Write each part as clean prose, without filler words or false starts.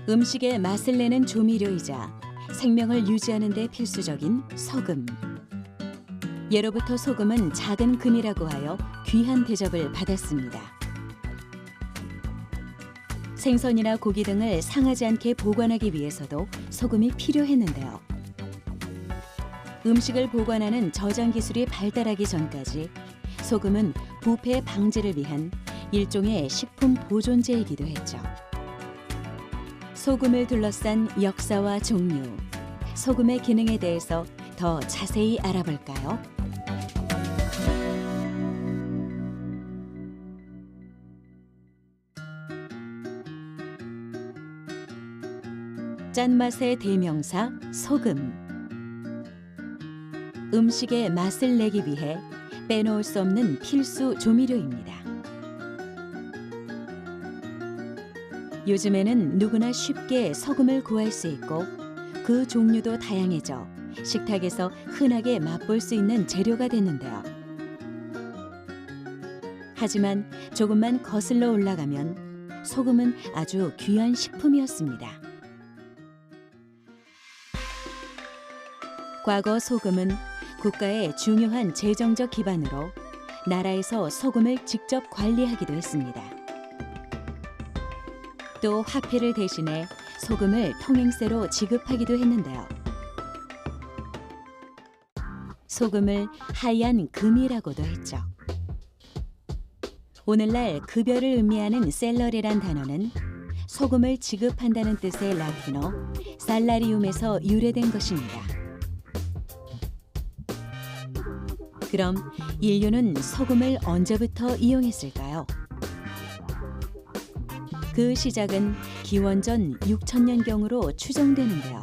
음식의 맛을 내는 조미료이자 생명을 유지하는 데 필수적인 소금. 예로부터 소금은 작은 금이라고 하여 귀한 대접을 받았습니다. 생선이나 고기 등을 상하지 않게 보관하기 위해서도 소금이 필요했는데요. 음식을 보관하는 저장 기술이 발달하기 전까지 소금은 부패 방지를 위한 일종의 식품 보존제이기도 했죠. 소금을 둘러싼 역사와 종류, 소금의 기능에 대해서 더 자세히 알아볼까요? 짠맛의 대명사 소금. 음식의 맛을 내기 위해 빼놓을 수 없는 필수 조미료입니다. 요즘에는 누구나 쉽게 소금을 구할 수 있고 그 종류도 다양해져 식탁에서 흔하게 맛볼 수 있는 재료가 됐는데요. 하지만 조금만 거슬러 올라가면 소금은 아주 귀한 식품이었습니다. 과거 소금은 국가의 중요한 재정적 기반으로 나라에서 소금을 직접 관리하기도 했습니다. 또 화폐를 대신해 소금을 통행세로 지급하기도 했는데요. 소금을 하얀 금이라고도 했죠. 오늘날 급여를 의미하는 셀러리란 단어는 소금을 지급한다는 뜻의 라틴어 살라리움에서 유래된 것입니다. 그럼 인류는 소금을 언제부터 이용했을까요? 그 시작은 기원전 6000년경으로 추정되는데요.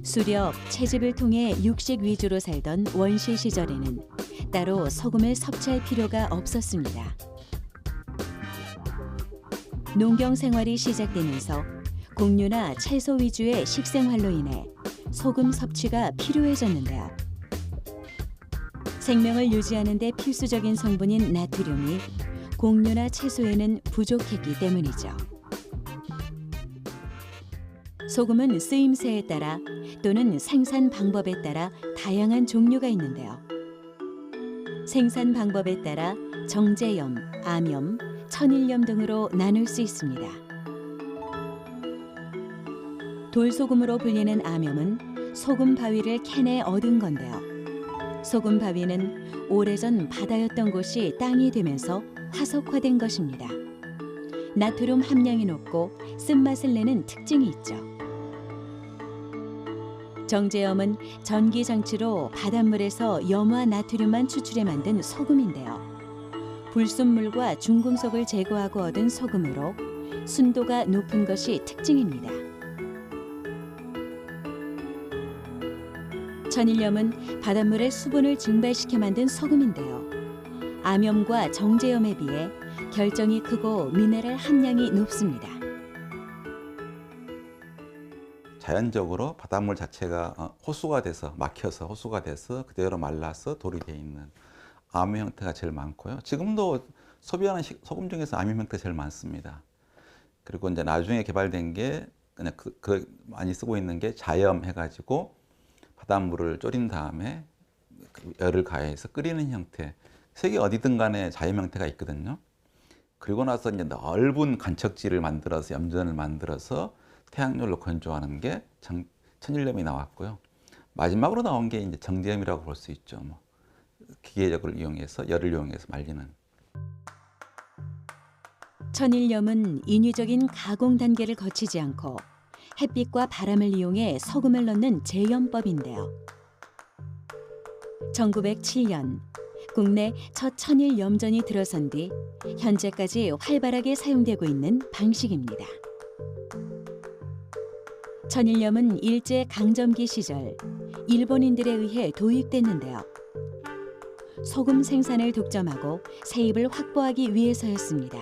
수렵, 채집을 통해 육식 위주로 살던 원시 시절에는 따로 소금을 섭취할 필요가 없었습니다. 농경 생활이 시작되면서 곡류나 채소 위주의 식생활로 인해 소금 섭취가 필요해졌는데요. 생명을 유지하는 데 필수적인 성분인 나트륨이 곡류나 채소에는 부족했기 때문이죠. 소금은 쓰임새에 따라 또는 생산 방법에 따라 다양한 종류가 있는데요. 생산 방법에 따라 정제염, 암염, 천일염 등으로 나눌 수 있습니다. 돌소금으로 불리는 암염은 소금 바위를 캐내 얻은 건데요. 소금 바위는 오래전 바다였던 곳이 땅이 되면서 화석화된 것입니다. 나트륨 함량이 높고 쓴맛을 내는 특징이 있죠. 정제염은 전기 장치로 바닷물에서 염화 나트륨만 추출해 만든 소금인데요. 불순물과 중금속을 제거하고 얻은 소금으로 순도가 높은 것이 특징입니다. 천일염은 바닷물에 수분을 증발시켜 만든 소금인데요. 암염과 정제염에 비해 결정이 크고 미네랄 함량이 높습니다. 자연적으로 바닷물 자체가 호수가 돼서 막혀서 호수가 돼서 그대로 말라서 돌이 되어 있는 암염 형태가 제일 많고요. 지금도 소비하는 소금 중에서 암염 형태가 제일 많습니다. 그리고 이제 나중에 개발된 게 그냥 많이 쓰고 있는 게 자염 해가지고 바닷물을 졸인 다음에 열을 가해서 끓이는 형태. 세계 어디든 간에 자염 형태가 있거든요. 그리고 나서 이제 넓은 간척지를 만들어서 염전을 만들어서 태양열로 건조하는 게 천일염이 나왔고요. 마지막으로 나온 게 이제 정제염이라고 볼 수 있죠. 기계적을 이용해서 열을 이용해서 말리는. 천일염은 인위적인 가공 단계를 거치지 않고 햇빛과 바람을 이용해 소금을 넣는 제염법인데요. 1907년 국내 첫 천일염전이 들어선 뒤 현재까지 활발하게 사용되고 있는 방식입니다. 천일염은 일제 강점기 시절 일본인들에 의해 도입됐는데요. 소금 생산을 독점하고 세입을 확보하기 위해서였습니다.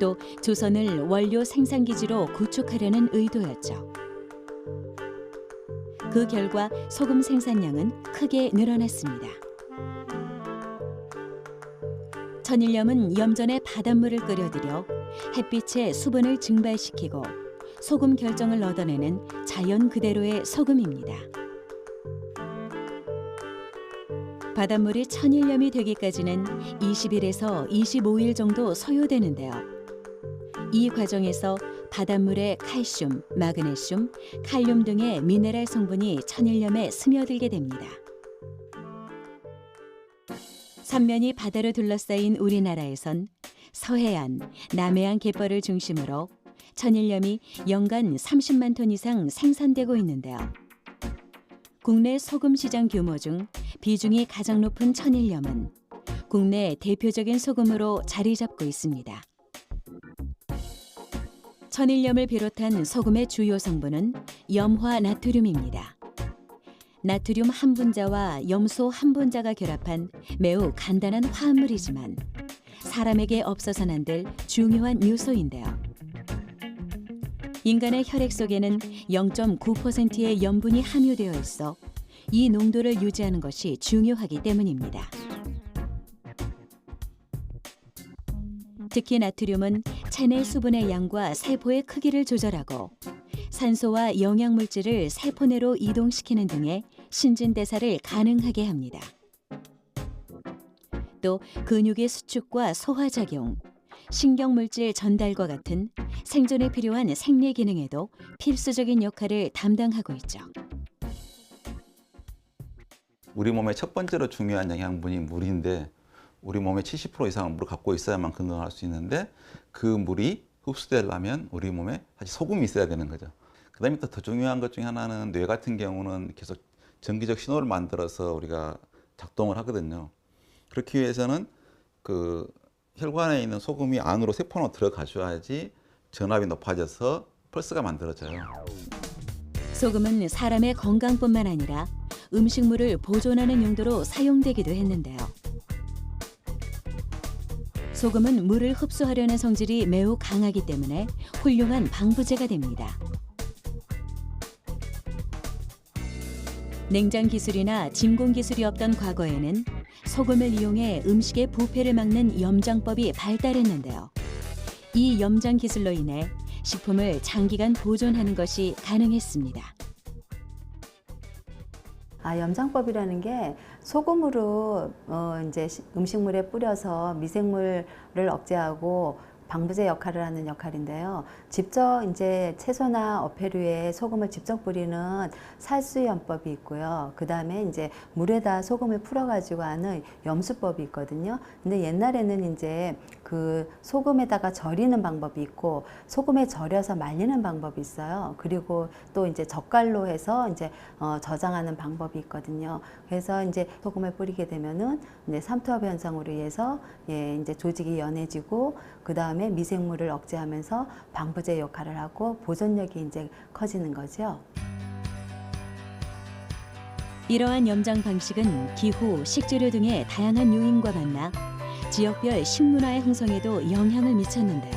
또 조선을 원료 생산기지로 구축하려는 의도였죠. 그 결과 소금 생산량은 크게 늘어났습니다. 천일염은 염전에 바닷물을 끓여들여 햇빛에 수분을 증발시키고 소금 결정을 얻어내는 자연 그대로의 소금입니다. 바닷물이 천일염이 되기까지는 20일에서 25일 정도 소요되는데요. 이 과정에서 바닷물의 칼슘, 마그네슘, 칼륨 등의 미네랄 성분이 천일염에 스며들게 됩니다. 삼면이 바다로 둘러싸인 우리나라에선 서해안, 남해안 갯벌을 중심으로 천일염이 연간 30만 톤 이상 생산되고 있는데요. 국내 소금 시장 규모 중 비중이 가장 높은 천일염은 국내 대표적인 소금으로 자리 잡고 있습니다. 천일염을 비롯한 소금의 주요 성분은 염화 나트륨입니다. 나트륨 한 분자와 염소 한 분자가 결합한 매우 간단한 화합물이지만 사람에게 없어서는 안 될 중요한 요소인데요. 인간의 혈액 속에는 0.9%의 염분이 함유되어 있어 이 농도를 유지하는 것이 중요하기 때문입니다. 특히 나트륨은 체내 수분의 양과 세포의 크기를 조절하고 산소와 영양물질을 세포 내로 이동시키는 등의 신진대사를 가능하게 합니다. 또 근육의 수축과 소화작용, 신경물질 전달과 같은 생존에 필요한 생리 기능에도 필수적인 역할을 담당하고 있죠. 우리 몸의 첫 번째로 중요한 영양분이 물인데 우리 몸의 70% 이상은 물을 갖고 있어야만 건강할 수 있는데 그 물이 흡수되려면 우리 몸에 사실 소금이 있어야 되는 거죠. 그다음에 또 더 중요한 것 중에 하나는 뇌 같은 경우는 계속 전기적 신호를 만들어서 우리가 작동을 하거든요. 그렇기 위해서는 그 혈관에 있는 소금이 안으로 세포로 들어가줘야지 전압이 높아져서 펄스가 만들어져요. 소금은 사람의 건강뿐만 아니라 음식물을 보존하는 용도로 사용되기도 했는데요. 소금은 물을 흡수하려는 성질이 매우 강하기 때문에 훌륭한 방부제가 됩니다. 냉장 기술이나 진공 기술이 없던 과거에는 소금을 이용해 음식의 부패를 막는 염장법이 발달했는데요. 이 염장 기술로 인해 식품을 장기간 보존하는 것이 가능했습니다. 염장법이라는 게 소금으로 이제 음식물에 뿌려서 미생물을 억제하고 방부제 역할을 하는 역할인데요. 직접 이제 채소나 어패류에 소금을 직접 뿌리는 살수염법이 있고요. 그 다음에 이제 물에다 소금을 풀어가지고 하는 염수법이 있거든요. 근데 옛날에는 이제 그 소금에다가 절이는 방법이 있고 소금에 절여서 말리는 방법이 있어요. 그리고 또 이제 젓갈로 해서 이제 저장하는 방법이 있거든요. 그래서 이제 소금을 뿌리게 되면은 이제 삼투압 현상으로 인해서 이제 조직이 연해지고 그 다음에 미생물을 억제하면서 방부제 역할을 하고 보존력이 이제 커지는 거죠. 이러한 염장 방식은 기후, 식재료 등의 다양한 요인과 만나 지역별 식문화의 형성에도 영향을 미쳤는데요.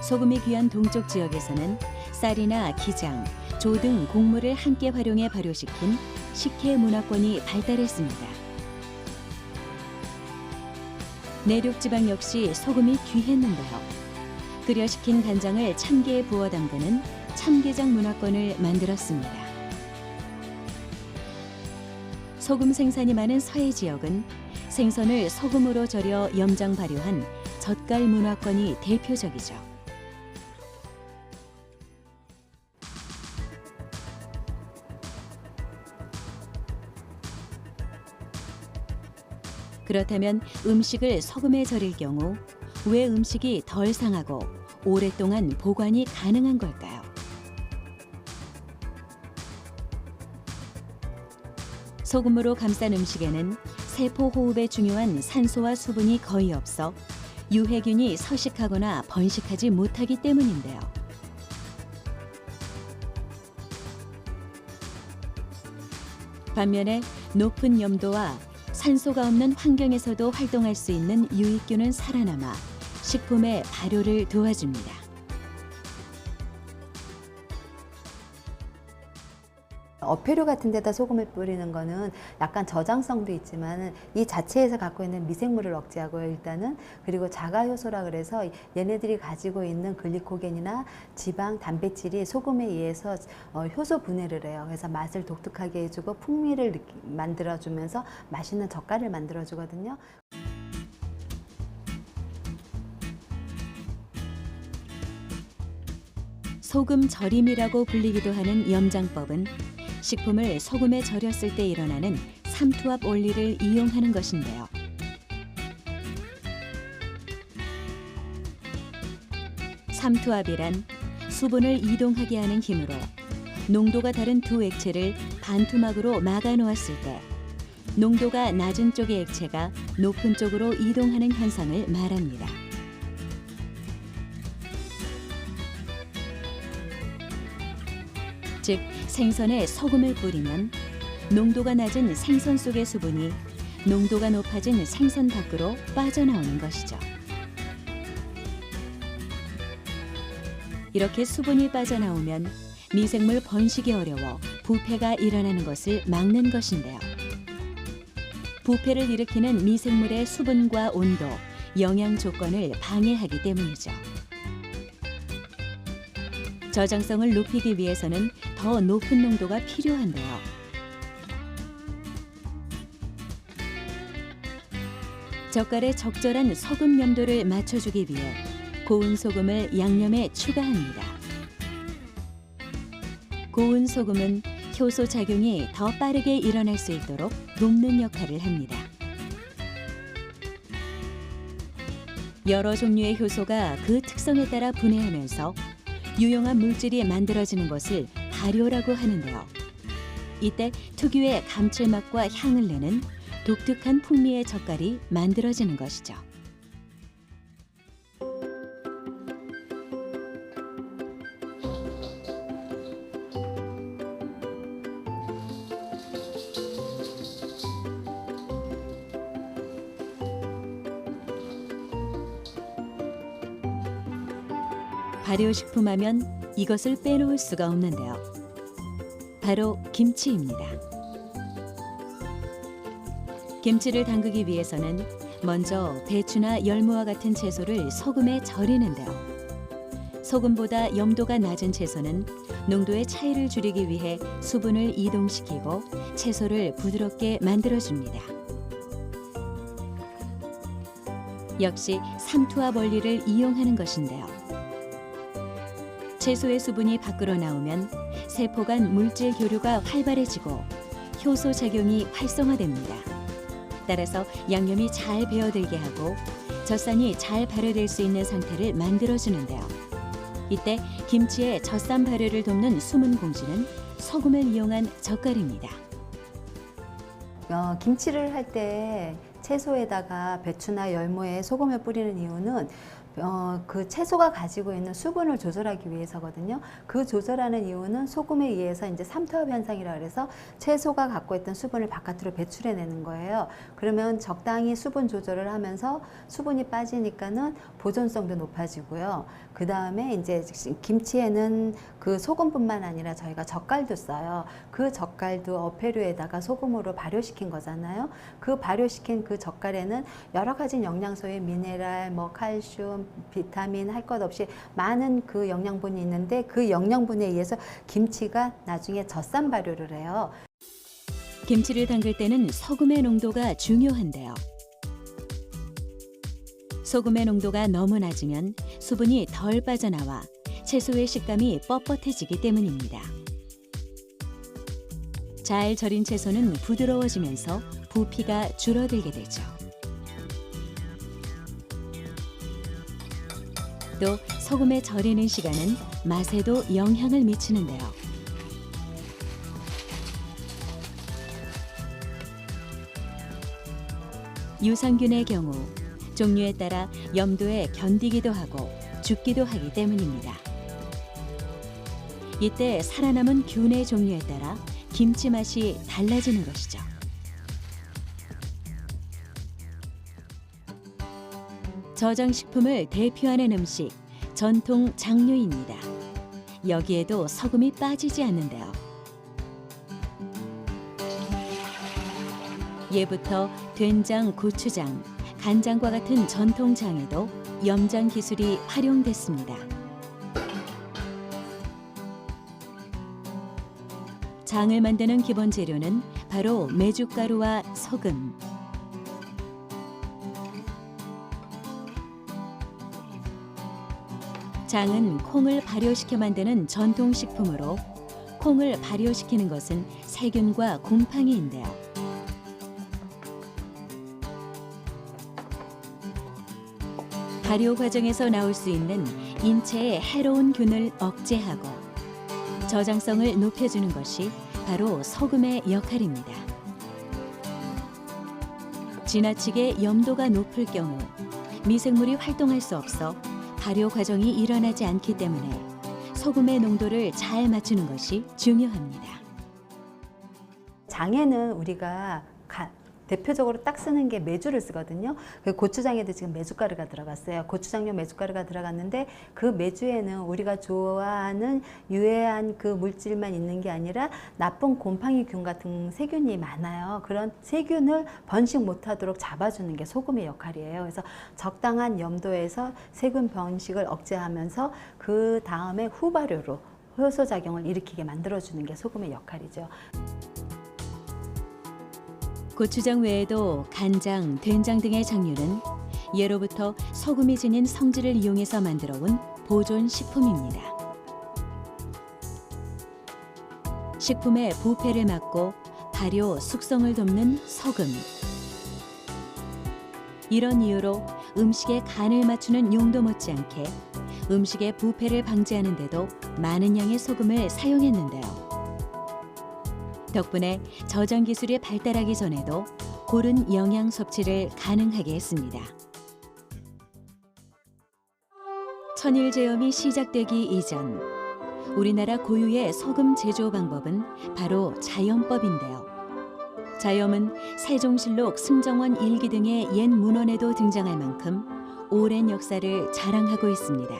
소금이 귀한 동쪽 지역에서는 쌀이나 기장, 조 등 곡물을 함께 활용해 발효시킨 식혜 문화권이 발달했습니다. 내륙 지방 역시 소금이 귀했는데요. 끓여식힌 간장을 참깨에 부어 담그는 참게장 문화권을 만들었습니다. 소금 생산이 많은 서해 지역은 생선을 소금으로 절여 염장 발효한 젓갈 문화권이 대표적이죠. 그렇다면 음식을 소금에 절일 경우 왜 음식이 덜 상하고 오랫동안 보관이 가능한 걸까요? 소금으로 감싼 음식에는 세포 호흡에 중요한 산소와 수분이 거의 없어 유해균이 서식하거나 번식하지 못하기 때문인데요. 반면에 높은 염도와 산소가 없는 환경에서도 활동할 수 있는 유익균은 살아남아 식품의 발효를 도와줍니다. 어패류 같은 데다 소금을 뿌리는 거는 약간 저장성도 있지만 이 자체에서 갖고 있는 미생물을 억제하고요, 일단은. 그리고 자가 효소라 그래서 얘네들이 가지고 있는 글리코겐이나 지방, 단백질이 소금에 의해서 효소 분해를 해요. 그래서 맛을 독특하게 해주고 풍미를 만들어주면서 맛있는 젓갈을 만들어주거든요. 소금 절임이라고 불리기도 하는 염장법은 식품을 소금에 절였을 때 일어나는 삼투압 원리를 이용하는 것인데요. 삼투압이란 수분을 이동하게 하는 힘으로 농도가 다른 두 액체를 반투막으로 막아 놓았을 때 농도가 낮은 쪽의 액체가 높은 쪽으로 이동하는 현상을 말합니다. 즉, 생선에 소금을 뿌리면 농도가 낮은 생선 속의 수분이 농도가 높아진 생선 밖으로 빠져나오는 것이죠. 이렇게 수분이 빠져나오면 미생물 번식이 어려워 부패가 일어나는 것을 막는 것인데요. 부패를 일으키는 미생물의 수분과 온도, 영양 조건을 방해하기 때문이죠. 저장성을 높이기 위해서는 더 높은 농도가 필요한데요. 젓갈에 적절한 소금 염도를 맞춰주기 위해 고운 소금을 양념에 추가합니다. 고운 소금은 효소 작용이 더 빠르게 일어날 수 있도록 돕는 역할을 합니다. 여러 종류의 효소가 그 특성에 따라 분해하면서 유용한 물질이 만들어지는 것을 발효라고 하는데요. 이때 특유의 감칠맛과 향을 내는 독특한 풍미의 젓갈이 만들어지는 것이죠. 발효식품 하면 이것을 빼놓을 수가 없는데요. 바로 김치입니다. 김치를 담그기 위해서는 먼저 배추나 열무와 같은 채소를 소금에 절이는데요. 소금보다 염도가 낮은 채소는 농도의 차이를 줄이기 위해 수분을 이동시키고 채소를 부드럽게 만들어줍니다. 역시 삼투압 원리를 이용하는 것인데요. 채소의 수분이 밖으로 나오면 세포 간 물질 교류가 활발해지고 효소 작용이 활성화됩니다. 따라서 양념이 잘 배어들게 하고 젖산이 잘 발효될 수 있는 상태를 만들어주는데요. 이때 김치의 젖산 발효를 돕는 숨은 공주는 소금을 이용한 젓갈입니다. 김치를 할 때 채소에다가 배추나 열무에 소금을 뿌리는 이유는 그 채소가 가지고 있는 수분을 조절하기 위해서거든요. 그 조절하는 이유는 소금에 의해서 이제 삼투압 현상이라 그래서 채소가 갖고 있던 수분을 바깥으로 배출해내는 거예요. 그러면 적당히 수분 조절을 하면서 수분이 빠지니까는 보존성도 높아지고요. 그 다음에 이제 김치에는 그 소금뿐만 아니라 저희가 젓갈도 써요. 그 젓갈도 어패류에다가 소금으로 발효시킨 거잖아요. 그 발효시킨 그 젓갈에는 여러 가지 영양소의 미네랄, 뭐 칼슘, 비타민 할 것 없이 많은 그 영양분이 있는데 그 영양분에 의해서 김치가 나중에 젖산 발효를 해요. 김치를 담글 때는 소금의 농도가 중요한데요. 소금의 농도가 너무 낮으면 수분이 덜 빠져나와 채소의 식감이 뻣뻣해지기 때문입니다. 잘 절인 채소는 부드러워지면서 부피가 줄어들게 되죠. 또 소금에 절이는 시간은 맛에도 영향을 미치는데요. 유산균의 경우 종류에 따라 염도에 견디기도 하고 죽기도 하기 때문입니다. 이때 살아남은 균의 종류에 따라 김치 맛이 달라지는 것이죠. 저장식품을 대표하는 음식, 전통 장류입니다. 여기에도 소금이 빠지지 않는데요. 예부터 된장, 고추장, 간장과 같은 전통장에도 염장 기술이 활용됐습니다. 장을 만드는 기본 재료는 바로 메주가루와 소금. 장은 콩을 발효시켜 만드는 전통식품으로 콩을 발효시키는 것은 세균과 곰팡이인데요. 발효 과정에서 나올 수 있는 인체에 해로운 균을 억제하고 저장성을 높여주는 것이 바로 소금의 역할입니다. 지나치게 염도가 높을 경우 미생물이 활동할 수 없어 발효 과정이 일어나지 않기 때문에 소금의 농도를 잘 맞추는 것이 중요합니다. 장에는 우리가 대표적으로 딱 쓰는 게 메주를 쓰거든요. 그 고추장에도 지금 메주가루가 들어갔어요. 고추장용 메주가루가 들어갔는데 그 메주에는 우리가 좋아하는 유해한 그 물질만 있는 게 아니라 나쁜 곰팡이균 같은 세균이 많아요. 그런 세균을 번식 못하도록 잡아주는 게 소금의 역할이에요. 그래서 적당한 염도에서 세균 번식을 억제하면서 그 다음에 후발효로 효소 작용을 일으키게 만들어주는 게 소금의 역할이죠. 고추장 외에도 간장, 된장 등의 장류는 예로부터 소금이 지닌 성질을 이용해서 만들어온 보존 식품입니다. 식품의 부패를 막고 발효, 숙성을 돕는 소금. 이런 이유로 음식의 간을 맞추는 용도 못지않게 음식의 부패를 방지하는 데도 많은 양의 소금을 사용했는데요. 덕분에 저장 기술이 발달하기 전에도 고른 영양 섭취를 가능하게 했습니다. 천일 제염이 시작되기 이전 우리나라 고유의 소금 제조 방법은 바로 자염법인데요. 자염은 세종실록, 승정원 일기 등의 옛 문헌에도 등장할 만큼 오랜 역사를 자랑하고 있습니다.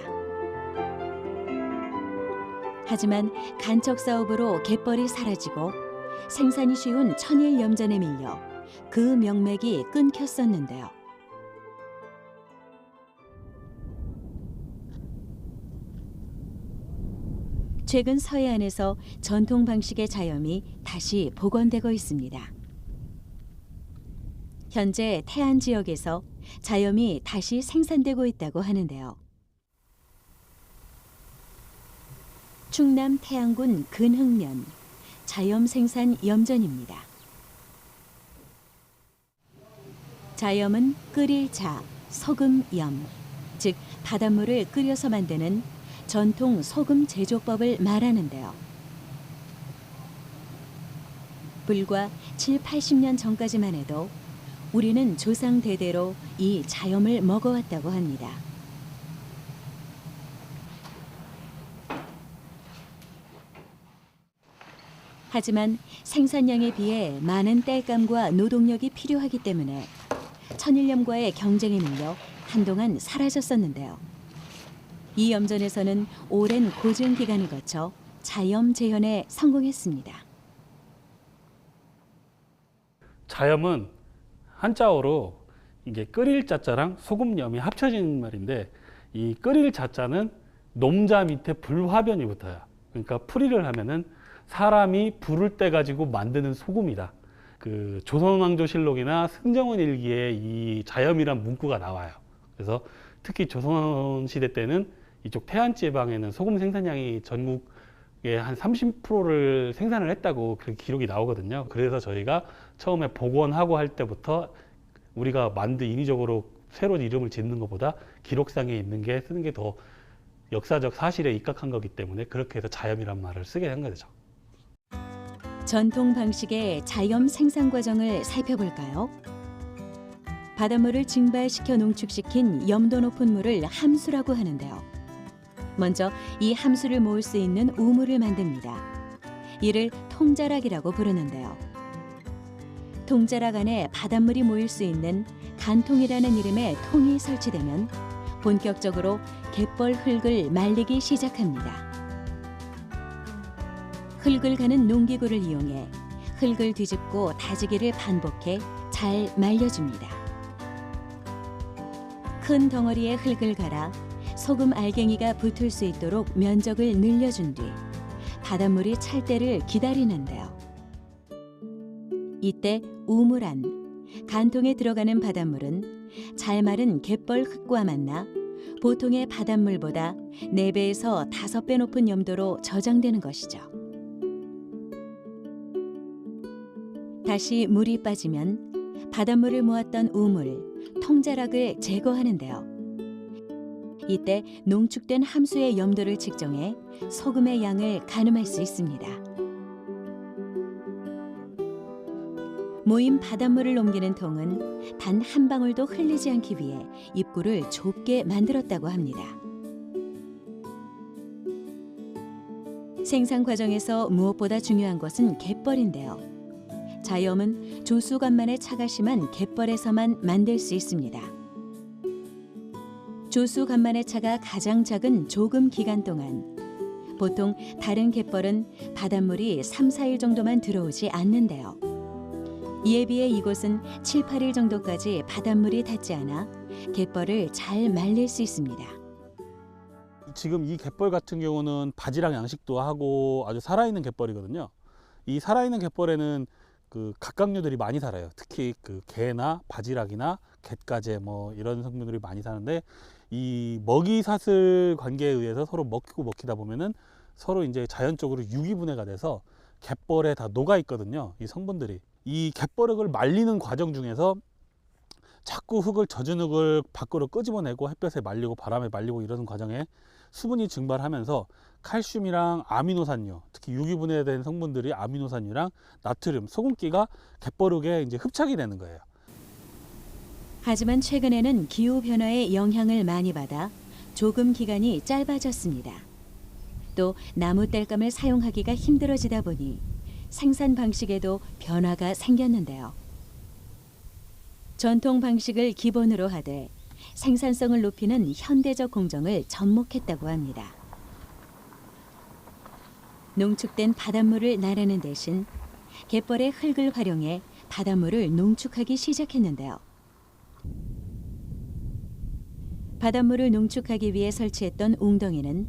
하지만 간척 사업으로 갯벌이 사라지고 생산이 쉬운 천일 염전에 밀려 그 명맥이 끊겼었는데요. 최근 서해안에서 전통 방식의 자염이 다시 복원되고 있습니다. 현재 태안 지역에서 자염이 다시 생산되고 있다고 하는데요. 충남 태안군 근흥면 자염 생산 염전입니다. 자염은 끓일 자, 소금염, 즉 바닷물을 끓여서 만드는 전통 소금 제조법을 말하는데요. 불과 7, 80년 전까지만 해도 우리는 조상 대대로 이 자염을 먹어왔다고 합니다. 하지만 생산량에 비해 많은 땔감과 노동력이 필요하기 때문에 천일염과의 경쟁에 밀려 한동안 사라졌었는데요. 이 염전에서는 오랜 고증 기간을 거쳐 자염 재현에 성공했습니다. 자염은 한자어로 이게 끓일 자자랑 소금염이 합쳐진 말인데, 이 끓일 자자는 놈자 밑에 불화변이 붙어요. 그러니까 풀이를 하면은 사람이 불을 떼 가지고 만드는 소금이다. 그 조선왕조실록이나 승정원 일기에 이 자염이란 문구가 나와요. 그래서 특히 조선시대 때는 이쪽 태안 지방에는 소금 생산량이 전국의 한 30%를 생산을 했다고 그렇게 기록이 나오거든요. 그래서 저희가 처음에 복원하고 할 때부터 우리가 인위적으로 새로운 이름을 짓는 것보다 기록상에 있는 게 쓰는 게 더 역사적 사실에 입각한 거기 때문에 그렇게 해서 자염이란 말을 쓰게 한 거죠. 전통 방식의 자염 생산 과정을 살펴볼까요? 바닷물을 증발시켜 농축시킨 염도 높은 물을 함수라고 하는데요. 먼저 이 함수를 모을 수 있는 우물을 만듭니다. 이를 통자락이라고 부르는데요. 통자락 안에 바닷물이 모일 수 있는 간통이라는 이름의 통이 설치되면 본격적으로 갯벌 흙을 말리기 시작합니다. 흙을 가는 농기구를 이용해 흙을 뒤집고 다지기를 반복해 잘 말려줍니다. 큰 덩어리에 흙을 갈아 소금 알갱이가 붙을 수 있도록 면적을 늘려준 뒤 바닷물이 찰 때를 기다리는데요. 이때 우물안, 간통에 들어가는 바닷물은 잘 마른 갯벌 흙과 만나 보통의 바닷물보다 4배에서 5배 높은 염도로 저장되는 것이죠. 다시 물이 빠지면 바닷물을 모았던 우물, 통자락을 제거하는데요. 이때 농축된 함수의 염도를 측정해 소금의 양을 가늠할 수 있습니다. 모인 바닷물을 옮기는 통은 단 한 방울도 흘리지 않기 위해 입구를 좁게 만들었다고 합니다. 생산 과정에서 무엇보다 중요한 것은 갯벌인데요. 자염은 조수간만의 차가 심한 갯벌에서만 만들 수 있습니다. 조수간만의 차가 가장 작은 조금 기간 동안 보통 다른 갯벌은 바닷물이 3, 4일 정도만 들어오지 않는데요. 이에 비해 이곳은 7, 8일 정도까지 바닷물이 닿지 않아 갯벌을 잘 말릴 수 있습니다. 지금 이 갯벌 같은 경우는 바지락 양식도 하고 아주 살아있는 갯벌이거든요. 이 살아있는 갯벌에는 그 각각류들이 많이 살아요. 특히 그 게나 바지락이나 갯가재 뭐 이런 성분들이 많이 사는데 이 먹이 사슬 관계에 의해서 서로 먹히고 먹히다 보면은 서로 이제 자연적으로 유기분해가 돼서 갯벌에 다 녹아 있거든요. 이 성분들이. 이 갯벌흙을 말리는 과정 중에서 자꾸 젖은 흙을 밖으로 끄집어내고 햇볕에 말리고 바람에 말리고 이러는 과정에 수분이 증발하면서 칼슘이랑 아미노산류, 특히 유기분해된 성분들이 아미노산류랑 나트륨, 소금기가 갯벌흙에 이제 흡착이 되는 거예요. 하지만 최근에는 기후 변화의 영향을 많이 받아 조금 기간이 짧아졌습니다. 또 나무 땔감을 사용하기가 힘들어지다 보니 생산 방식에도 변화가 생겼는데요. 전통 방식을 기본으로 하되 생산성을 높이는 현대적 공정을 접목했다고 합니다. 농축된 바닷물을 나르는 대신 갯벌의 흙을 활용해 바닷물을 농축하기 시작했는데요. 바닷물을 농축하기 위해 설치했던 웅덩이는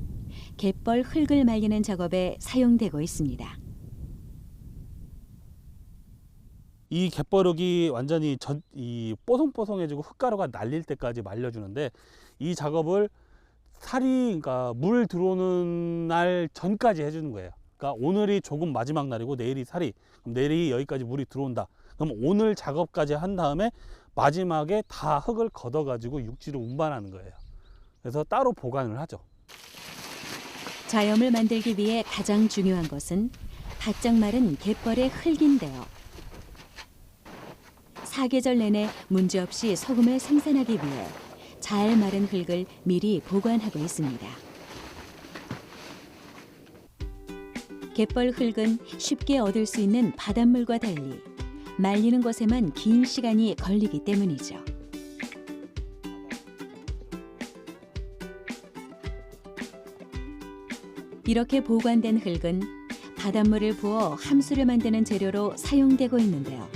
갯벌 흙을 말리는 작업에 사용되고 있습니다. 이 갯벌흙이 완전히 이 뽀송뽀송해지고 흙가루가 날릴 때까지 말려주는데 이 작업을 그러니까 물 들어오는 날 전까지 해주는 거예요. 그러니까 오늘이 조금 마지막 날이고 내일이 살이, 그럼 내일이 여기까지 물이 들어온다. 그럼 오늘 작업까지 한 다음에 마지막에 다 흙을 걷어가지고 육지로 운반하는 거예요. 그래서 따로 보관을 하죠. 자염을 만들기 위해 가장 중요한 것은 바짝 마른 갯벌의 흙인데요. 사계절 내내 문제없이 소금을 생산하기 위해 잘 마른 흙을 미리 보관하고 있습니다. 갯벌 흙은 쉽게 얻을 수 있는 바닷물과 달리 말리는 것에만 긴 시간이 걸리기 때문이죠. 이렇게 보관된 흙은 바닷물을 부어 함수를 만드는 재료로 사용되고 있는데요.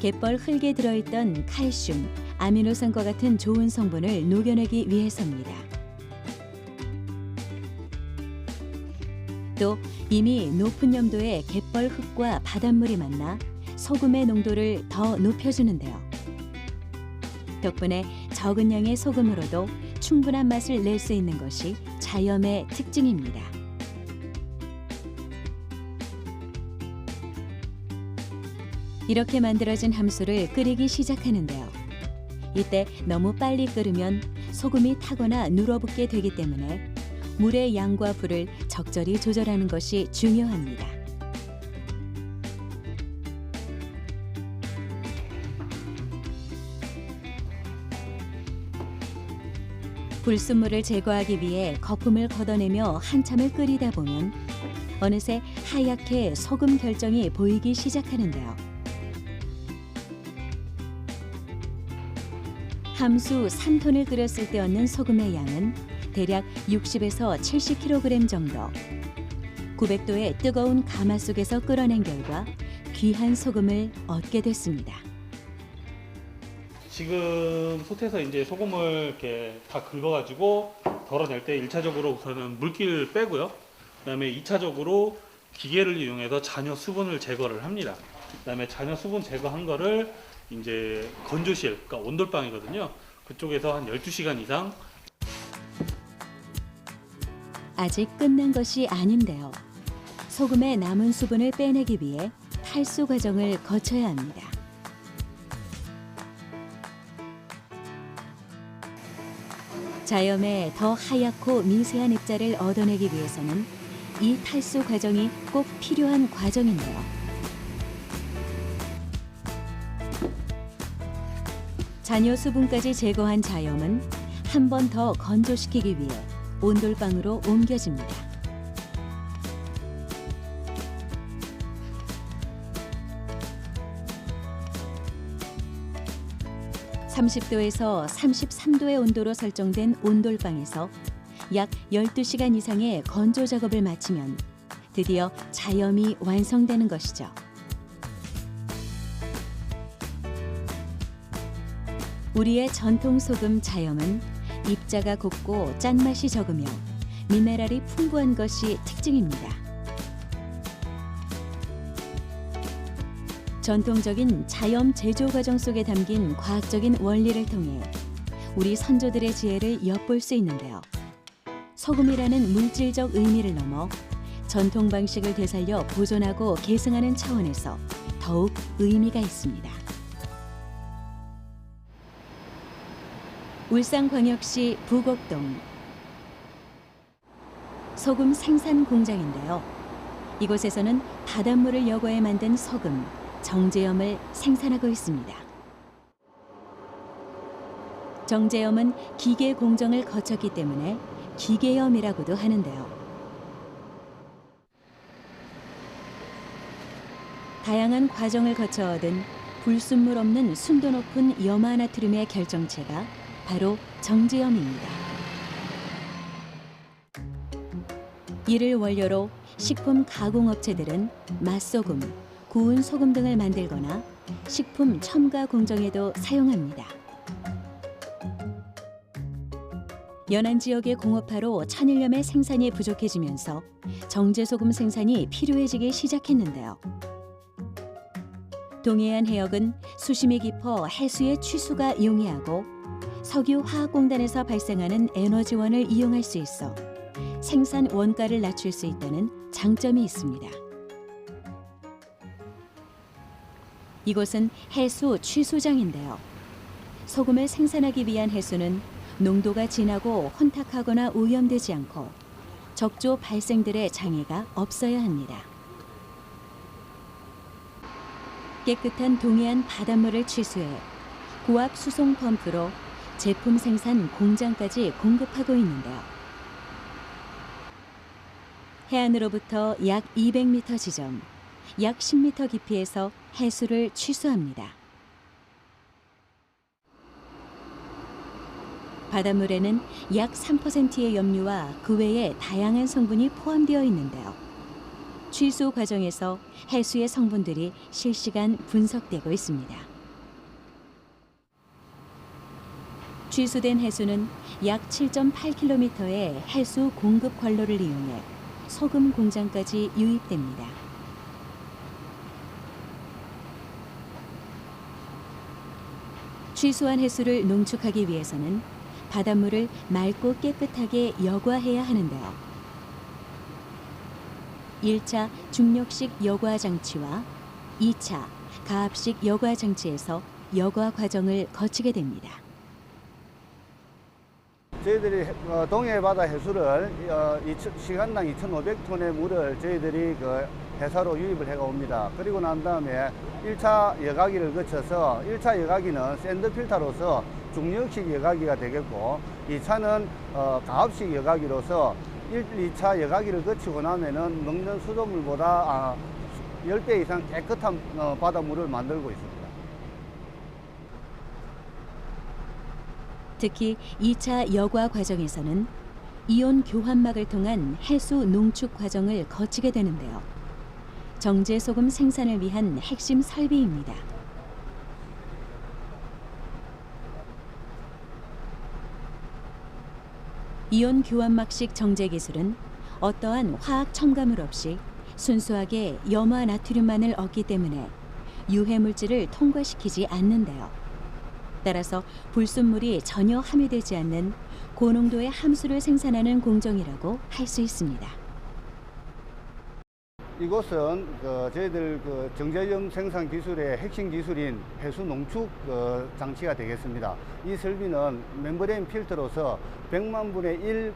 갯벌 흙에 들어있던 칼슘, 아미노산과 같은 좋은 성분을 녹여내기 위해서입니다. 또 이미 높은 염도의 갯벌 흙과 바닷물이 만나 소금의 농도를 더 높여주는데요. 덕분에 적은 양의 소금으로도 충분한 맛을 낼 수 있는 것이 자염의 특징입니다. 이렇게 만들어진 함수를 끓이기 시작하는데요. 이때 너무 빨리 끓으면 소금이 타거나 눌어붙게 되기 때문에 물의 양과 불을 적절히 조절하는 것이 중요합니다. 불순물을 제거하기 위해 거품을 걷어내며 한참을 끓이다 보면 어느새 하얗게 소금 결정이 보이기 시작하는데요. 함수 3톤을 끓였을 때 얻는 소금의 양은 대략 60에서 70kg 정도. 900도의 뜨거운 가마 속에서 끓어낸 결과 귀한 소금을 얻게 됐습니다. 지금 솥에서 이제 소금을 이렇게 다 긁어가지고 덜어낼 때 1차적으로 우선은 물기를 빼고요. 그다음에 2차적으로 기계를 이용해서 잔여 수분을 제거를 합니다. 그다음에 잔여 수분 제거한 거를 이제 건조실, 그러니까 온돌방이거든요. 그쪽에서 한 12시간 이상. 아직 끝난 것이 아닌데요. 소금의 남은 수분을 빼내기 위해 탈수 과정을 거쳐야 합니다. 자염의 더 하얗고 미세한 입자를 얻어내기 위해서는 이 탈수 과정이 꼭 필요한 과정인데요. 잔여 수분까지 제거한 자염은 한 번 더 건조시키기 위해 온돌방으로 옮겨집니다. (30도에서 33도의) 온도로 설정된 온돌방에서 약 12시간 이상의 건조 작업을 마치면 드디어 자염이 완성되는 것이죠. 우리의 전통 소금 자염은 입자가 곱고 짠맛이 적으며 미네랄이 풍부한 것이 특징입니다. 전통적인 자염 제조 과정 속에 담긴 과학적인 원리를 통해 우리 선조들의 지혜를 엿볼 수 있는데요. 소금이라는 물질적 의미를 넘어 전통 방식을 되살려 보존하고 계승하는 차원에서 더욱 의미가 있습니다. 울산광역시 부곡동 소금 생산 공장인데요. 이곳에서는 바닷물을 여과해 만든 소금, 정제염을 생산하고 있습니다. 정제염은 기계 공정을 거쳤기 때문에 기계염이라고도 하는데요. 다양한 과정을 거쳐 얻은 불순물 없는 순도 높은 염화나트륨의 결정체가 바로 정제염입니다. 이를 원료로 식품 가공업체들은 맛소금, 구운 소금 등을 만들거나 식품 첨가 공정에도 사용합니다. 연안 지역의 공업화로 천일염의 생산이 부족해지면서 정제소금 생산이 필요해지기 시작했는데요. 동해안 해역은 수심이 깊어 해수의 취수가 용이하고 석유화학공단에서 발생하는 에너지원을 이용할 수 있어 생산 원가를 낮출 수 있다는 장점이 있습니다. 이곳은 해수 취수장인데요. 소금을 생산하기 위한 해수는 농도가 진하고 혼탁하거나 오염되지 않고 적조 발생들의 장애가 없어야 합니다. 깨끗한 동해안 바닷물을 취수해 고압 수송 펌프로 제품 생산 공장까지 공급하고 있는데요. 해안으로부터 약 200m 지점, 약 10m 깊이에서 해수를 취수합니다. 바닷물에는 약 3%의 염류와 그 외의 다양한 성분이 포함되어 있는데요. 취수 과정에서 해수의 성분들이 실시간 분석되고 있습니다. 취수된 해수는 약 7.8km의 해수 공급 관로를 이용해 소금 공장까지 유입됩니다. 취수한 해수를 농축하기 위해서는 바닷물을 맑고 깨끗하게 여과해야 하는데요. 1차 중력식 여과 장치와 2차 가압식 여과 장치에서 여과 과정을 거치게 됩니다. 저희들이 동해 바다 해수를 시간당 2,500톤의 물을 저희들이 해사로 유입을 해가 옵니다. 그리고 난 다음에 1차 여과기를 거쳐서 1차 여과기는 샌드 필터로서 중력식 여과기가 되겠고 2차는 가압식 여과기로서 2차 여과기를 거치고 나면은 먹는 수돗물보다 10배 이상 깨끗한 바닷물을 만들고 있습니다. 특히 2차 여과 과정에서는 이온 교환막을 통한 해수 농축 과정을 거치게 되는데요. 정제 소금 생산을 위한 핵심 설비입니다. 이온 교환막식 정제 기술은 어떠한 화학 첨가물 없이 순수하게 염화 나트륨만을 얻기 때문에 유해 물질을 통과시키지 않는데요. 따라서 불순물이 전혀 함유되지 않는 고농도의 함수를 생산하는 공정이라고 할 수 있습니다. 이곳은 저희들 정제염 생산 기술의 핵심 기술인 해수 농축 장치가 되겠습니다. 이 설비는 멤브레인 필터로서 100만 분의 1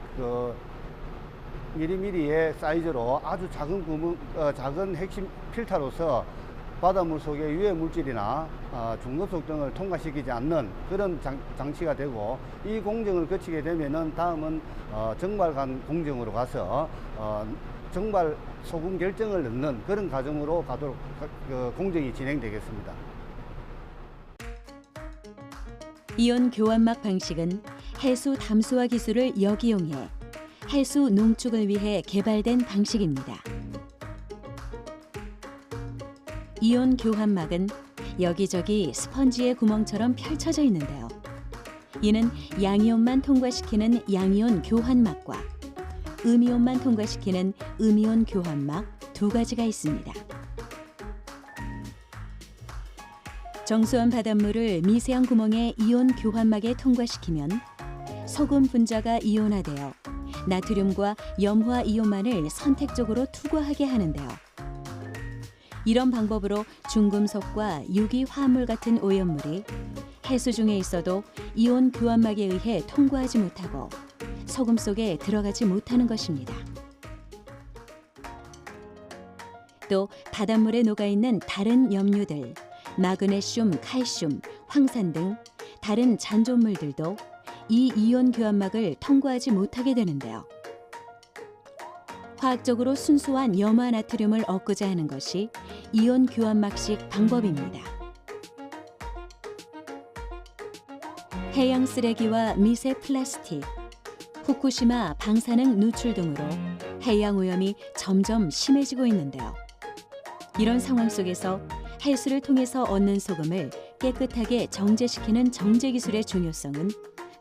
미리미리의 사이즈로 아주 작은 핵심 필터로서 바닷물 속의 유해 물질이나 중금속 등을 통과시키지 않는 그런 장치가 되고, 이 공정을 거치게 되면은 다음은 정발관 공정으로 가서 정발 소금 결정을 넣는 그런 과정으로 가도록 공정이 진행되겠습니다. 이온 교환막 방식은 해수 담수화 기술을 역이용해 해수 농축을 위해 개발된 방식입니다. 이온 교환막은 여기저기 스펀지의 구멍처럼 펼쳐져 있는데요. 이는 양이온만 통과시키는 양이온 교환막과 음이온만 통과시키는 음이온 교환막 두 가지가 있습니다. 정수한 바닷물을 미세한 구멍의 이온 교환막에 통과시키면 소금 분자가 이온화되어 나트륨과 염화 이온만을 선택적으로 투과하게 하는데요. 이런 방법으로 중금속과 유기 화합물 같은 오염물이 해수 중에 있어도 이온 교환막에 의해 통과하지 못하고 소금 속에 들어가지 못하는 것입니다. 또 바닷물에 녹아있는 다른 염류들, 마그네슘, 칼슘, 황산 등 다른 잔존물들도 이 이온 교환막을 통과하지 못하게 되는데요. 화학적으로 순수한 염화 나트륨을 얻고자 하는 것이 이온 교환막식 방법입니다. 해양 쓰레기와 미세 플라스틱, 후쿠시마 방사능 누출 등으로 해양 오염이 점점 심해지고 있는데요. 이런 상황 속에서 해수를 통해서 얻는 소금을 깨끗하게 정제시키는 정제 기술의 중요성은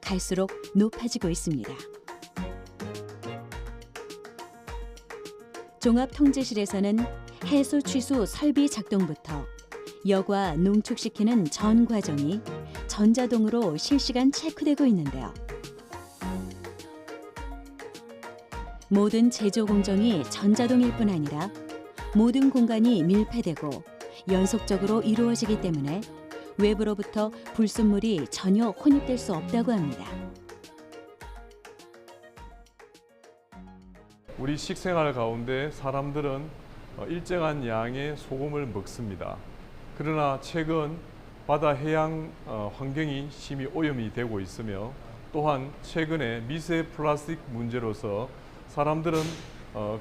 갈수록 높아지고 있습니다. 종합통제실에서는 해수 취수 설비 작동부터 여과 농축시키는 전 과정이 전자동으로 실시간 체크되고 있는데요. 모든 제조 공정이 전자동일 뿐 아니라 모든 공간이 밀폐되고 연속적으로 이루어지기 때문에 외부로부터 불순물이 전혀 혼입될 수 없다고 합니다. 우리 식생활 가운데 사람들은 일정한 양의 소금을 먹습니다. 그러나 최근 바다 해양 환경이 심히 오염이 되고 있으며, 또한 최근에 미세 플라스틱 문제로서 사람들은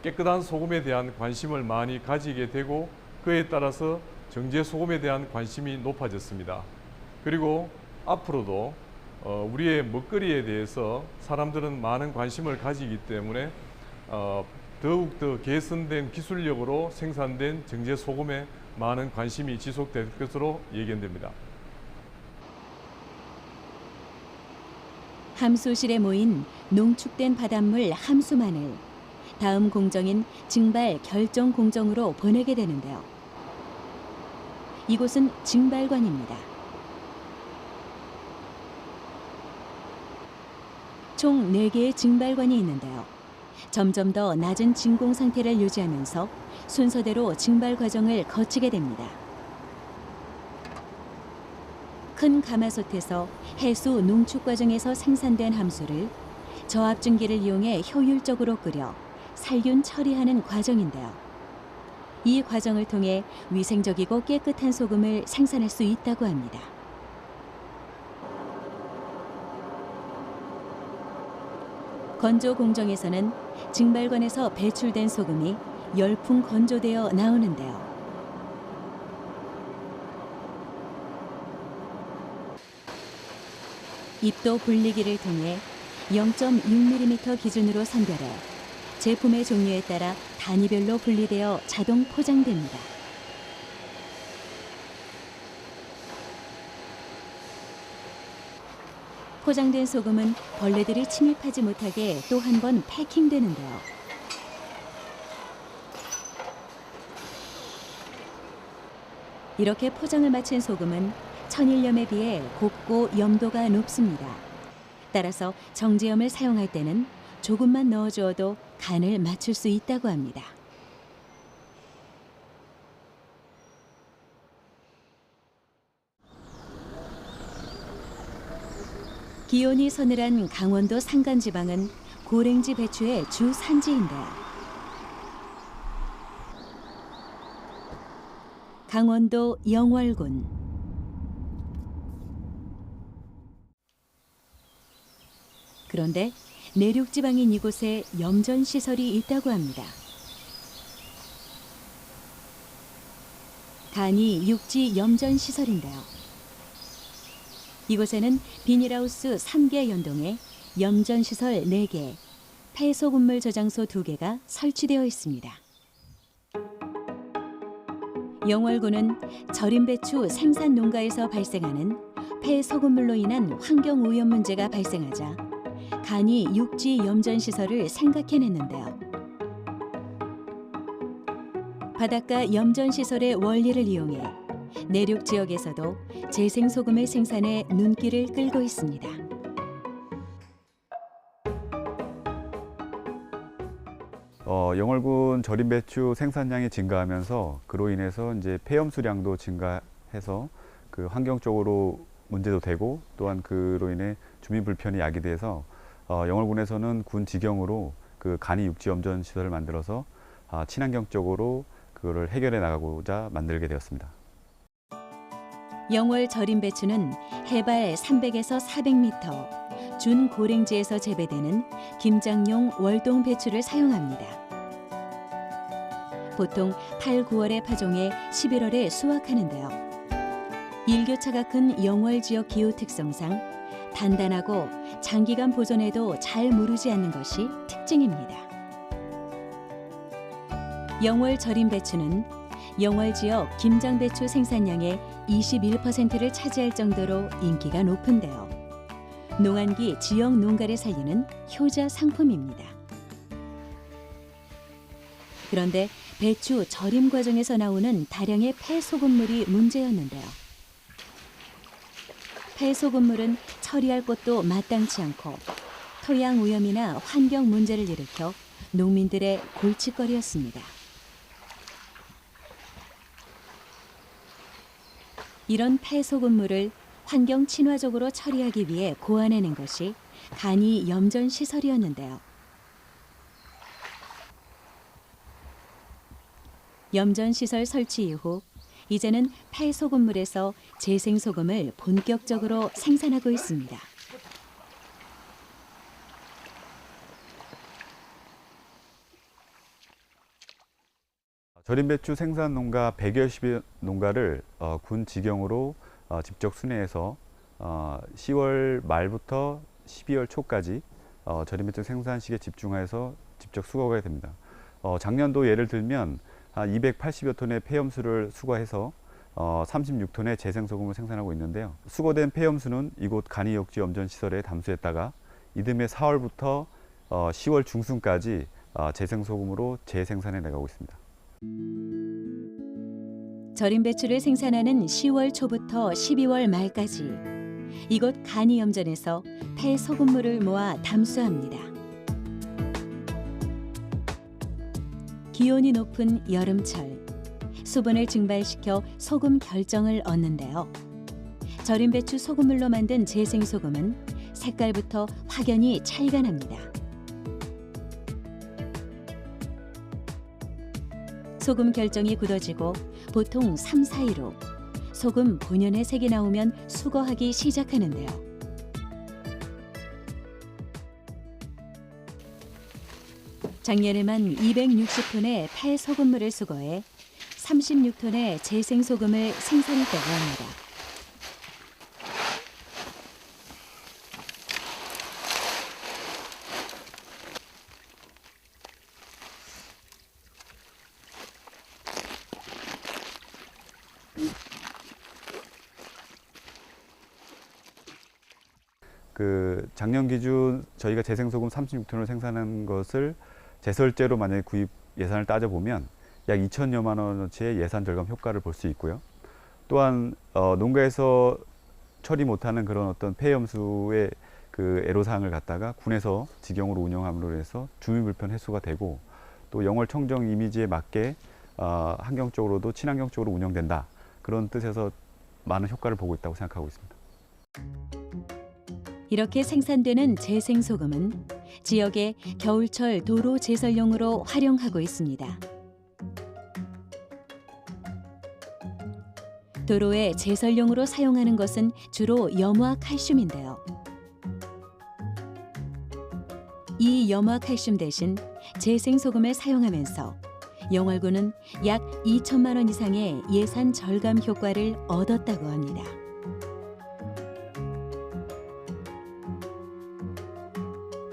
깨끗한 소금에 대한 관심을 많이 가지게 되고, 그에 따라서 정제 소금에 대한 관심이 높아졌습니다. 그리고 앞으로도 우리의 먹거리에 대해서 사람들은 많은 관심을 가지기 때문에 더욱더 개선된 기술력으로 생산된 정제 소금에 많은 관심이 지속될 것으로 예견됩니다. 함수실에 모인 농축된 바닷물 함수만을 다음 공정인 증발 결정 공정으로 보내게 되는데요. 이곳은 증발관입니다. 총 4개의 증발관이 있는데요. 점점 더 낮은 진공 상태를 유지하면서 순서대로 증발 과정을 거치게 됩니다. 큰 가마솥에서 해수 농축 과정에서 생산된 함수를 저압증기를 이용해 효율적으로 끓여 살균 처리하는 과정인데요. 이 과정을 통해 위생적이고 깨끗한 소금을 생산할 수 있다고 합니다. 건조 공정에서는 증발관에서 배출된 소금이 열풍 건조되어 나오는데요. 입도 분리기를 통해 0.6mm 기준으로 선별해 제품의 종류에 따라 단위별로 분리되어 자동 포장됩니다. 포장된 소금은 벌레들이 침입하지 못하게 또 한 번 패킹되는데요. 이렇게 포장을 마친 소금은 천일염에 비해 곱고 염도가 높습니다. 따라서 정제염을 사용할 때는 조금만 넣어주어도 간을 맞출 수 있다고 합니다. 기온이 서늘한 강원도 산간지방은 고랭지 배추의 주 산지인데요. 강원도 영월군. 그런데 내륙지방인 이곳에 염전시설이 있다고 합니다. 간이 육지 염전시설인데요. 이곳에는 비닐하우스 3개 연동에 염전시설 4개, 폐소금물 저장소 2개가 설치되어 있습니다. 영월군은 절임배추 생산 농가에서 발생하는 폐소금물로 인한 환경오염 문제가 발생하자 간이 육지 염전시설을 생각해냈는데요. 바닷가 염전시설의 원리를 이용해 내륙 지역에서도 재생소금을 생산해 눈길을 끌고 있습니다. 영월군 절임배추 생산량이 증가하면서 그로 인해서 이제 폐염 수량도 증가해서 그 환경적으로 문제도 되고 또한 그로 인해 주민 불편이 야기돼서 영월군에서는 군 지경으로 그 간이 육지 염전 시설을 만들어서 친환경적으로 그거를 해결해 나가고자 만들게 되었습니다. 영월 절임배추는 해발 300에서 400m, 준고랭지에서 재배되는 김장용 월동 배추를 사용합니다. 보통 8, 9월에 파종해 11월에 수확하는데요. 일교차가 큰 영월 지역 기후 특성상 단단하고 장기간 보존해도 잘 무르지 않는 것이 특징입니다. 영월 절임배추는 영월 지역 김장배추 생산량의 21%를 차지할 정도로 인기가 높은데요. 농한기 지역 농가를 살리는 효자 상품입니다. 그런데 배추 절임 과정에서 나오는 다량의 폐소금물이 문제였는데요. 폐소금물은 처리할 곳도 마땅치 않고 토양 오염이나 환경 문제를 일으켜 농민들의 골칫거리였습니다. 이런 폐소금물을 환경 친화적으로 처리하기 위해 고안해낸 것이 간이 염전 시설이었는데요. 염전 시설 설치 이후 이제는 폐소금물에서 재생소금을 본격적으로 생산하고 있습니다. 절임배추 생산 농가 100여여 농가를 군 지경으로 직접 순회해서 10월 말부터 12월 초까지 절임배추 생산 시기에 집중해서 직접 수거하게 됩니다. 작년도 예를 들면 280여 톤의 폐염수를 수거해서 36톤의 재생소금을 생산하고 있는데요. 수거된 폐염수는 이곳 간이 육지 염전시설에 담수했다가 이듬해 4월부터 10월 중순까지 재생소금으로 재생산해 나가고 있습니다. 절임배추를 생산하는 10월 초부터 12월 말까지 이곳 간이 염전에서 폐소금물을 모아 담수합니다. 기온이 높은 여름철, 수분을 증발시켜 소금 결정을 얻는데요. 절임배추 소금물로 만든 재생소금은 색깔부터 확연히 차이가 납니다. 소금 결정이 굳어지고 보통 3, 4일 후 소금 본연의 색이 나오면 수거하기 시작하는데요. 작년에만 260톤의 폐소금물을 수거해 36톤의 재생소금을 생산했다고 합니다. 그 작년 기준 저희가 재생소금 36톤을 생산한 것을 제설제로 만약에 구입 예산을 따져보면 약 2천여만 원어치의 예산 절감 효과를 볼 수 있고요. 또한 농가에서 처리 못하는 그런 어떤 폐염수의 그 애로사항을 갖다가 군에서 직영으로 운영함으로 해서 주민 불편 해소가 되고 또 영월 청정 이미지에 맞게 환경적으로도 친환경적으로 운영된다. 그런 뜻에서 많은 효과를 보고 있다고 생각하고 있습니다. 이렇게 생산되는 재생소금은 지역의 겨울철 도로 제설용으로 활용하고 있습니다. 도로에 제설용으로 사용하는 것은 주로 염화 칼슘인데요. 이 염화 칼슘 대신 재생소금을 사용하면서 영월군은 약 2천만 원 이상의 예산 절감 효과를 얻었다고 합니다.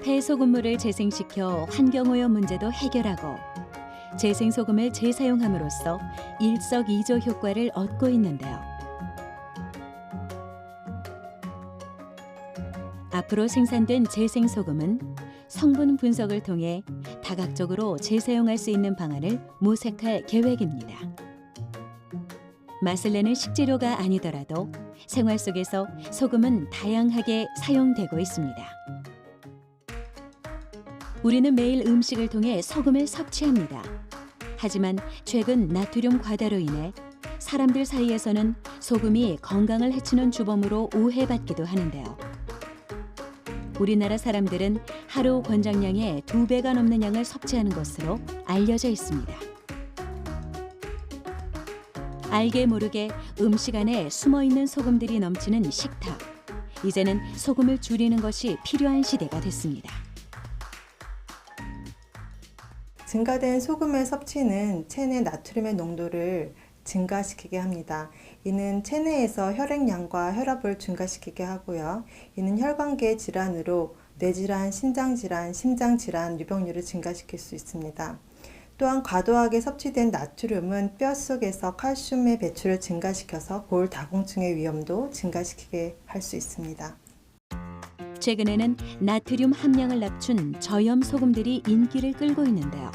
폐소금물을 재생시켜 환경오염 문제도 해결하고 재생소금을 재사용함으로써 일석이조 효과를 얻고 있는데요. 앞으로 생산된 재생소금은 성분 분석을 통해 다각적으로 재사용할 수 있는 방안을 모색할 계획입니다. 맛을 내는 식재료가 아니더라도 생활 속에서 소금은 다양하게 사용되고 있습니다. 우리는 매일 음식을 통해 소금을 섭취합니다. 하지만 최근 나트륨 과다로 인해 사람들 사이에서는 소금이 건강을 해치는 주범으로 오해받기도 하는데요. 우리나라 사람들은 하루 권장량의 2배가 넘는 양을 섭취하는 것으로 알려져 있습니다. 알게 모르게 음식 안에 숨어있는 소금들이 넘치는 식탁. 이제는 소금을 줄이는 것이 필요한 시대가 됐습니다. 증가된 소금의 섭취는 체내 나트륨의 농도를 증가시키게 합니다. 이는 체내에서 혈액량과 혈압을 증가시키게 하고요. 이는 혈관계 질환으로 뇌질환, 심장질환, 심장질환, 유병률을 증가시킬 수 있습니다. 또한 과도하게 섭취된 나트륨은 뼈 속에서 칼슘의 배출을 증가시켜서 골다공증의 위험도 증가시키게 할 수 있습니다. 최근에는 나트륨 함량을 낮춘 저염 소금들이 인기를 끌고 있는데요.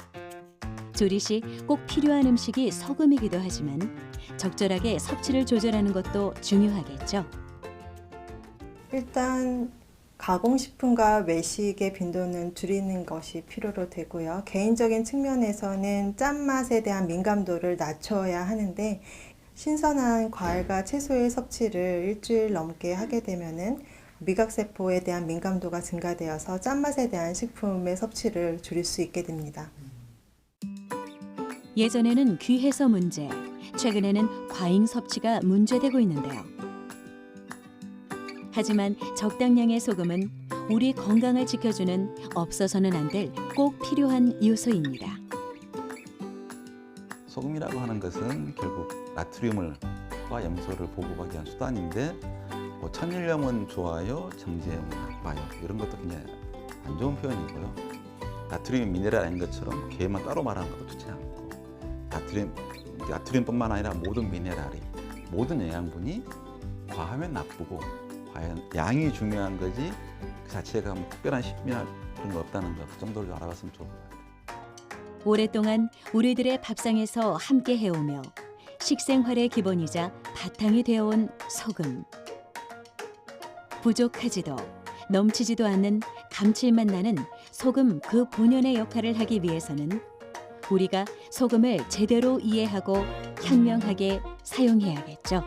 조리 시 꼭 필요한 음식이 소금이기도 하지만 적절하게 섭취를 조절하는 것도 중요하겠죠. 일단 가공식품과 외식의 빈도는 줄이는 것이 필요로 되고요. 개인적인 측면에서는 짠맛에 대한 민감도를 낮춰야 하는데 신선한 과일과 채소의 섭취를 일주일 넘게 하게 되면은 미각세포에 대한 민감도가 증가되어서 짠맛에 대한 식품의 섭취를 줄일 수 있게 됩니다. 예전에는 귀해서 문제, 최근에는 과잉 섭취가 문제되고 있는데요. 하지만 적당량의 소금은 우리 건강을 지켜주는 없어서는 안 될 꼭 필요한 요소입니다. 소금이라고 하는 것은 결국 나트륨과 염소를 보급하기 위한 수단인데 뭐 천일염은 좋아요, 정제염은 나빠요. 이런 것도 굉장히 안 좋은 표현이고요. 나트륨이 미네랄인 것처럼 걔만 따로 말하는 것도 좋지 않고 나트륨뿐만 아니라 모든 미네랄이 모든 영양분이 과하면 나쁘고 과연 양이 중요한 거지 그 자체가 뭐 특별한 식미나 그런 거 없다는 거 그 정도로 알아봤으면 좋을 것 같아요. 오랫동안 우리들의 밥상에서 함께 해오며 식생활의 기본이자 바탕이 되어온 소금. 부족하지도 넘치지도 않는 감칠맛 나는 소금 그 본연의 역할을 하기 위해서는 우리가 소금을 제대로 이해하고 현명하게 사용해야겠죠.